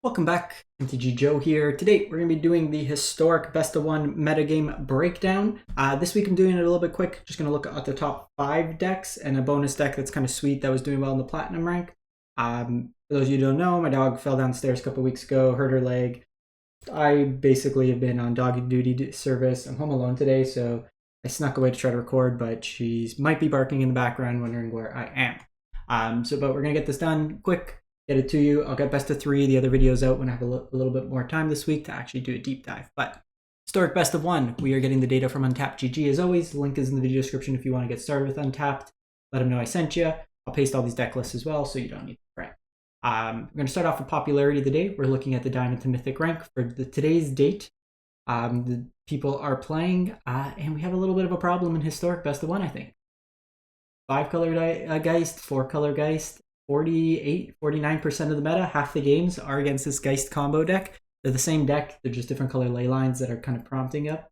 Welcome back, MTG Joe here. Today we're going to be doing the historic best of one metagame breakdown. This week I'm doing it a little bit quick, just going to look at the top 5 decks and a bonus deck that's kind of sweet that was doing well in the platinum rank. For those of you who don't know, my dog fell downstairs a couple weeks ago, hurt her leg. I basically have been on doggy duty service. I'm home alone today, so I snuck away to try to record, but she might be barking in the background wondering where I am. But we're going to get this done quick. Get it to you. I'll get best of 3, the other videos out when I have a little bit more time this week to actually do a deep dive. But historic best of 1, we are getting the data from Untapped GG as always. The link is in the video description if you want to get started with Untapped. Let them know I sent you. I'll paste all these deck lists as well so you don't need to fret. We're going to start off with popularity of the day. We're looking at the Diamond to Mythic rank for today's date. The people are playing, and we have a little bit of a problem in historic best of 1, I think. 5-color Geist, 4-color Geist. 49% of the meta, half the games are against this Geist Combo deck. They're the same deck, they're just different color ley lines that are kind of prompting up.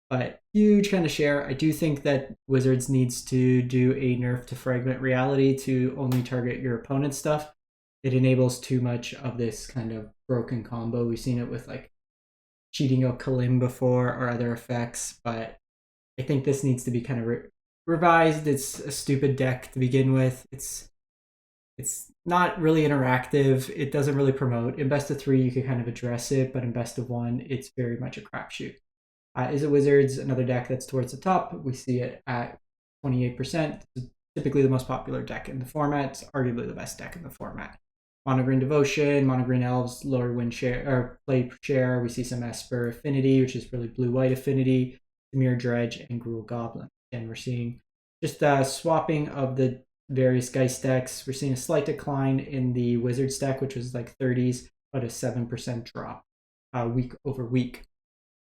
But huge kind of share. I do think that Wizards needs to do a nerf to Fragment Reality to only target your opponent's stuff. It enables too much of this kind of broken combo. We've seen it with like cheating out Kalim before or other effects, but I think this needs to be kind of revised. It's a stupid deck to begin with. It's not really interactive. It doesn't really promote. In best of 3, you can kind of address it, but in best of 1, it's very much a crapshoot. Izzet Wizards, another deck that's towards the top. We see it at 28%. It's typically the most popular deck in the format. It's arguably the best deck in the format. Mono Green Devotion, Mono Green Elves, lower win share or play share. We see some Esper Affinity, which is really blue-white affinity, Dimir Dredge, and Gruul Goblins. And we're seeing just swapping of the various Geist decks. We're seeing a slight decline in the Wizards deck, which was like 30s, but a 7% drop week over week.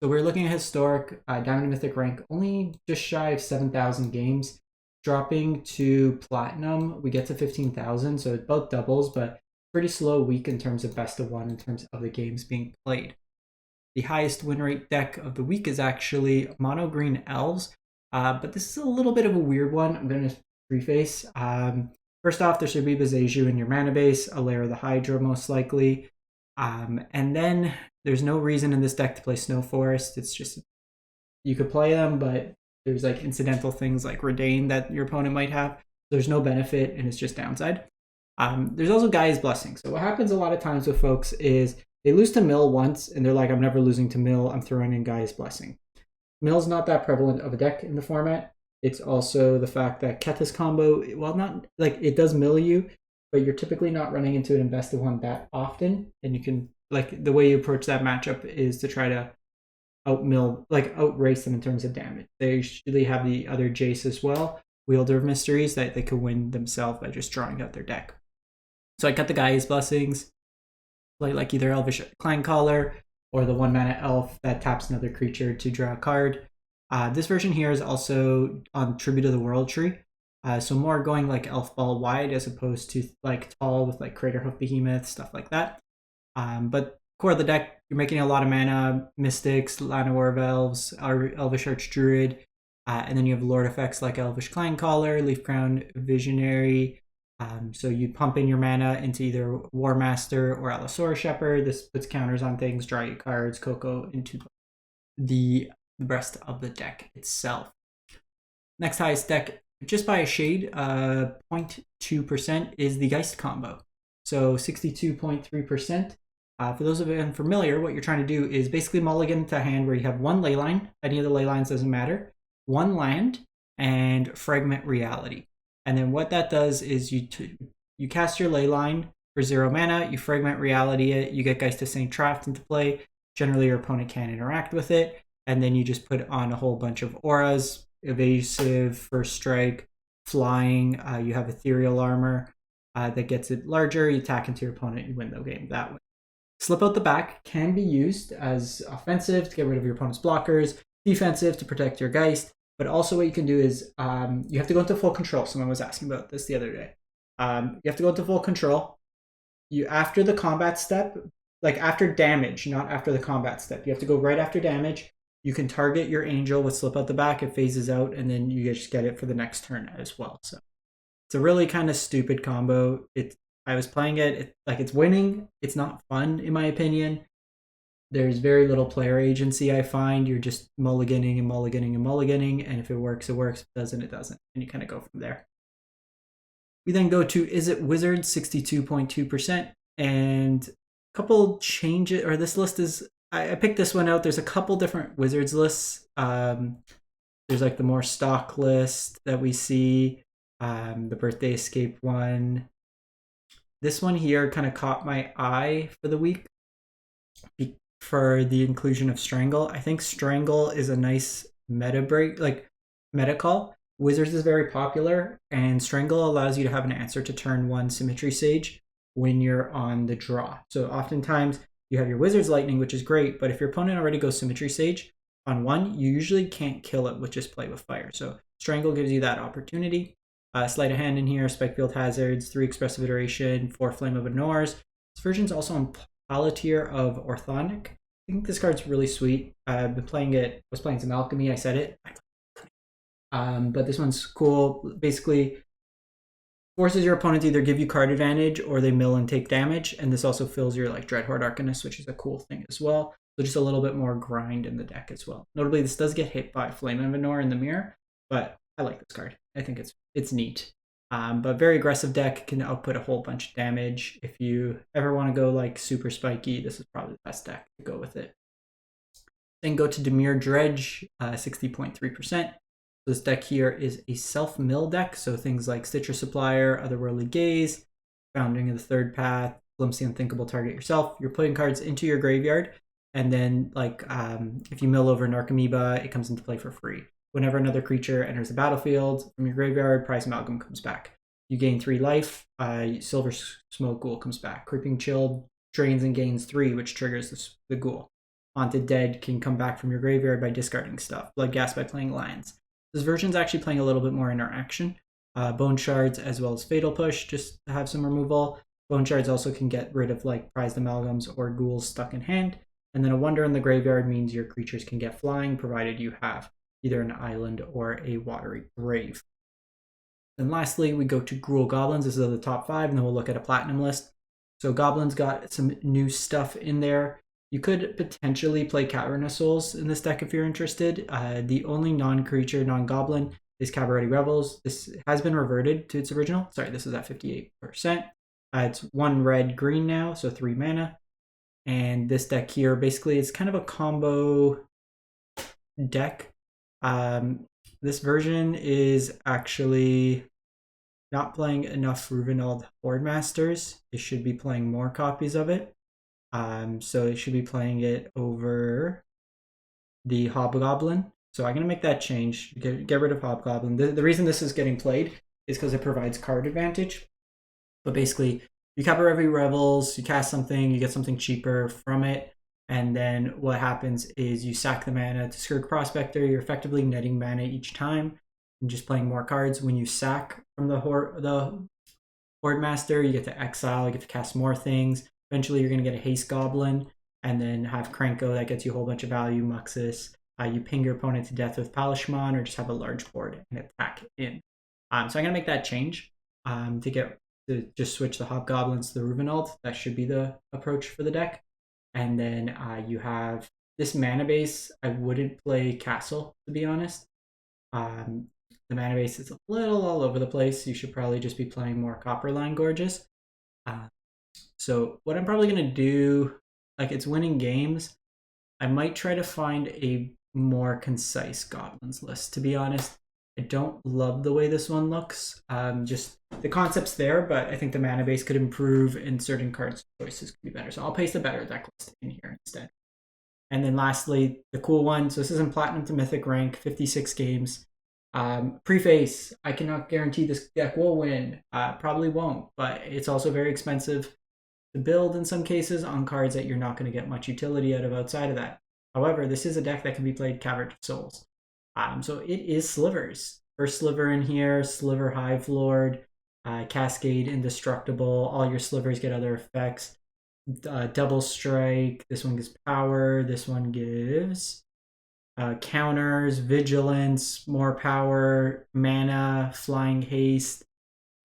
So we're looking at historic Diamond Mythic rank, only just shy of 7,000 games. Dropping to Platinum, we get to 15,000, so it both doubles, but pretty slow week in terms of best of 1 in terms of the games being played. The highest win rate deck of the week is actually Mono Green Elves, but this is a little bit of a weird one. I'm going to preface. First off, there should be Bezeju in your mana base, a layer of the Hydra most likely. And then there's no reason in this deck to play Snow Forest. It's just, you could play them, but there's like incidental things like Redain that your opponent might have. There's no benefit and it's just downside. There's also Gaia's Blessing. So what happens a lot of times with folks is they lose to Mill once and they're like, I'm never losing to Mill, I'm throwing in Gaia's Blessing. Mill's not that prevalent of a deck in the format. It's also the fact that Geist Combo, well, not like it does mill you, but you're typically not running into it in best of 1 that often. And you can, like, the way you approach that matchup is to try to outrace them in terms of damage. They usually have the other Jace as well, Wielder of Mysteries, that they could win themselves by just drawing out their deck. So I cut the Gaia's Blessings, play like either Elvish Clangcaller or the 1-mana elf that taps another creature to draw a card. This version here is also on Tribute of the World tree, so more going like Elf Ball wide as opposed to like tall with like Craterhoof Behemoth, stuff like that. But core of the deck, you're making a lot of mana, Mystics, Llanowar of Elves, Elvish Archdruid, and then you have Lord effects like Elvish Clangcaller, Leafcrown Visionary. So you pump in your mana into either War Master or Allosaurus Shepherd. This puts counters on things, draw you cards, Coco into the rest of the deck itself. Next highest deck, just by a shade, 0.2%, is the Geist Combo. So 62.3%. For those of you unfamiliar, what you're trying to do is basically mulligan to a hand where you have 1 leyline, any of the leylines doesn't matter, 1 land, and Fragment Reality. And then what that does is you cast your leyline for 0 mana, you Fragment Reality it, you get Geist of St. Traft into play. Generally, your opponent can't interact with it. And then you just put on a whole bunch of auras, evasive, first strike, flying. You have ethereal armor that gets it larger. You attack into your opponent, you win the game that way. Slip out the back can be used as offensive to get rid of your opponent's blockers, defensive to protect your Geist. But also what you can do is you have to go into full control. Someone was asking about this the other day. You have to go into full control. After the combat step, like after damage, not after the combat step. You have to go right after damage. You can target your angel with slip out the back, it phases out, and then you just get it for the next turn as well. So it's a really kind of stupid combo. I was playing it, like it's winning. It's not fun in my opinion. There's very little player agency, I find. You're just mulliganing and mulliganing and mulliganing, and if it works, it works. If it doesn't, it doesn't. And you kind of go from there. We then go to Izzet Wizards, 62.2%. And a couple changes, or this list is, I picked this one out. There's a couple different Wizards lists. There's like the more stock list that we see, the Birthday Escape one. This one here kind of caught my eye for the week for the inclusion of Strangle. I think Strangle is a nice meta break, like meta call. Wizards is very popular, and Strangle allows you to have an answer to turn 1 Symmetry Sage when you're on the draw. So oftentimes you have your Wizards Lightning, which is great, but if your opponent already goes Symmetry Sage on 1, you usually can't kill it with just Play with Fire. So Strangle gives you that opportunity. Sleight of Hand in here, Spikefield Hazards, 3 Expressive Iteration, 4 Flame of Ignores. This version's also on Palantir of Orthonic. I think this card's really sweet. I've been playing it, was playing some Alchemy, I said it. But this one's cool. Basically, forces your opponent to either give you card advantage or they mill and take damage. And this also fills your like Dreadhorde Arcanist, which is a cool thing as well. So just a little bit more grind in the deck as well. Notably, this does get hit by Flame of Ignore in the mirror, but I like this card. I think it's neat. But very aggressive deck, can output a whole bunch of damage. If you ever want to go like super spiky, this is probably the best deck to go with it. Then go to Dimir Dredge, 60.3%. This deck here is a self-mill deck, so things like Stitcher Supplier, Otherworldly Gaze, Founding of the Third Path, Glimpse the Unthinkable, target yourself. You're putting cards into your graveyard, and then like if you mill over Narcomoeba, it comes into play for free. Whenever another creature enters the battlefield from your graveyard, Prize Amalgam comes back. You gain 3 life, Silver Smoke Ghoul comes back. Creeping Chill drains and gains 3, which triggers the Ghoul. Haunted Dead can come back from your graveyard by discarding stuff. Bloodghast by playing lands. This version's actually playing a little bit more interaction. Bone Shards as well as Fatal Push, just to have some removal. Bone Shards also can get rid of like prized amalgams or ghouls stuck in hand. And then a Wonder in the Graveyard means your creatures can get flying, provided you have either an island or a watery grave. Then lastly, we go to Gruul Goblins. This is the top 5, and then we'll look at a platinum list. So Goblins got some new stuff in there. You could potentially play Cavern Souls in this deck if you're interested. The only non-creature, non-goblin is Cabaret Revels. This has been reverted to its original. Sorry, this is at 58%. It's 1 red, green now, so 3 mana. And this deck here, basically, it's kind of a combo deck. This version is actually not playing enough Ruvenold Horde Masters. It should be playing more copies of it. So it should be playing it over the Hobgoblin. So I'm going to make that change, get rid of Hobgoblin. The reason this is getting played is because it provides card advantage. But basically, you Cabaret Revels, you cast something, you get something cheaper from it, and then what happens is you sack the mana to Skirk Prospector. You're effectively netting mana each time and just playing more cards. When you sack from the Horde Master, you get to exile, you get to cast more things. Eventually, you're going to get a Haste Goblin, and then have Krenko that gets you a whole bunch of value, Muxus. You ping your opponent to death with Palishman, or just have a large board and attack in. So I'm going to make that change to just switch the Hobgoblins to the Ruvenold. That should be the approach for the deck. And then you have this mana base. I wouldn't play Castle, to be honest. The mana base is a little all over the place. You should probably just be playing more Copperline Gorges. So what I'm probably going to do, like it's winning games, I might try to find a more concise Goblins list, to be honest. I don't love the way this one looks. Just the concept's there, but I think the mana base could improve and certain cards choices could be better. So I'll paste a better deck list in here instead. And then lastly, the cool one. So this is in Platinum to Mythic rank, 56 games. Preface, I cannot guarantee this deck will win. Probably won't, but it's also very expensive to build in some cases on cards that you're not going to get much utility out of outside of that. However, this is a deck that can be played Cavern of Souls. So it is Slivers. First Sliver in here, Sliver Hive Lord, Cascade Indestructible. All your Slivers get other effects. Double Strike. This one gives power. This one gives counters, vigilance, more power, mana, flying haste.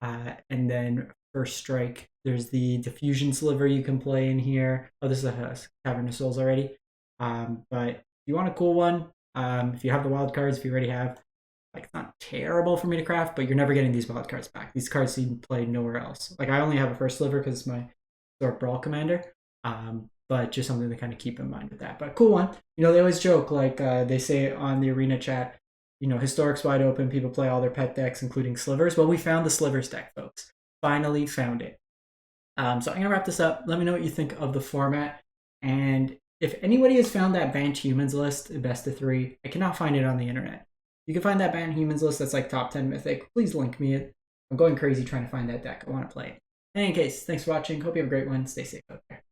And then First Strike. There's the Diffusion Sliver you can play in here. Oh, this is a Cavern of Souls already. But if you want a cool one, if you have the wild cards, if you already have, like, it's not terrible for me to craft, but you're never getting these wild cards back. These cards you can play nowhere else. Like, I only have a First Sliver because it's my Historic Brawl commander. But just something to kind of keep in mind with that. But cool one. You know, they always joke, like they say on the Arena chat, you know, Historic's wide open. People play all their pet decks, including Slivers. Well, we found the Slivers deck, folks. Finally found it. So I'm going to wrap this up. Let me know what you think of the format. And if anybody has found that banned humans list, best of 3, I cannot find it on the internet. You can find that banned humans list that's like top 10 mythic. Please link me it. I'm going crazy trying to find that deck. I want to play it. In any case, thanks for watching. Hope you have a great one. Stay safe out there.